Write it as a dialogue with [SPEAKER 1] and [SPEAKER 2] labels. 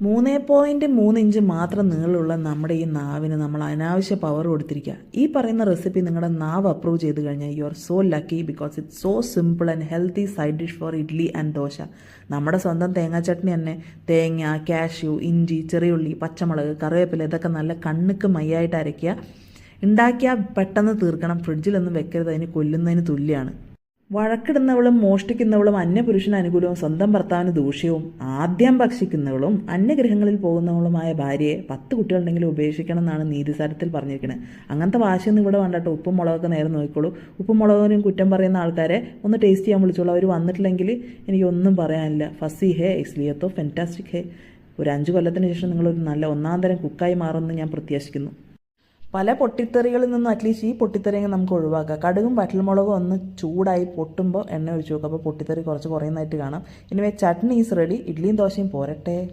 [SPEAKER 1] 3.3 inch മാത്രം നീളമുള്ള നമ്മുടെ ഈ നാവിന് നമ്മൾ അനാവശ്യ പവർ കൊടുത്തിരിക്കുക. ഈ പറയുന്ന റെസിപ്പി നിങ്ങളുടെ നാവ് അപ്രൂവ് ചെയ്ത് കഴിഞ്ഞാൽ you are so lucky because it's so simple and healthy side dish for idli and dosa. നമ്മുടെ സ്വന്തം തേങ്ങാ ചട്നി തന്നെ തേങ്ങ, കാഷ്യൂ, ഇഞ്ചി, ചെറിയുള്ളി, പച്ചമുളക്, കറിവേപ്പില ഇതൊക്കെ നല്ല കണ്ണുക്ക് മയ്യായിട്ട് അരയ്ക്കുക. ഉണ്ടാക്കിയാൽ പെട്ടെന്ന് തീർക്കണം, ഫ്രിഡ്ജിലൊന്നും വെക്കരുത്, അതിന് കൊല്ലുന്നതിന് തുല്യമാണ്. വഴക്കിടുന്നവളും മോഷ്ടിക്കുന്നവളും അന്യപുരുഷന് അനുകൂലവും സ്വന്തം ഭർത്താവിന് ദൂഷ്യവും ആദ്യം ഭക്ഷിക്കുന്നവളും അന്യഗ്രഹങ്ങളിൽ പോകുന്നവളുമായ ഭാര്യയെ 10 കുട്ടികളുണ്ടെങ്കിലും ഉപേക്ഷിക്കണം എന്നാണ് നീതിസാരത്തിൽ പറഞ്ഞിരിക്കുന്നത്. അങ്ങനത്തെ വാശിയൊന്നും ഇവിടെ വേണ്ടട്ടോ. ഉപ്പും മുളകൊക്കെ നേരെ നോക്കിക്കോളൂ. ഉപ്പും മുളകിനും കുറ്റം പറയുന്ന ആൾക്കാരെ ഒന്ന് ടേസ്റ്റ് ചെയ്യാൻ വിളിച്ചോളൂ. അവർ വന്നിട്ടില്ലെങ്കിൽ എനിക്കൊന്നും പറയാനില്ല. ഫസി ഹേ ഇസ്ലിയെ തോ ഫെൻറ്റാസ്റ്റിക് ഹേ. ഒരു 5 കൊല്ലത്തിന് ശേഷം നിങ്ങളൊരു നല്ല ഒന്നാം തരം കുക്കായി മാറുമെന്ന് ഞാൻ പ്രത്യാശിക്കുന്നു. പല പൊട്ടിത്തെറികളിൽ നിന്നും അറ്റ്ലീസ്റ്റ് ഈ പൊട്ടിത്തെറിയെങ്കിൽ നമുക്ക് ഒഴിവാക്കാം. കടുകും വറ്റൽമുളകും ഒന്ന് ചൂടായി പൊട്ടുമ്പോൾ എണ്ണ ഒഴിച്ച് നോക്കുക. അപ്പോൾ പൊട്ടിത്തെറി കുറച്ച് കുറയുന്നതായിട്ട് കാണാം. ഇനി ചട്നി ഈസ് റെഡി. ഇഡ്ലിയും ദോശയും പോരട്ടെ.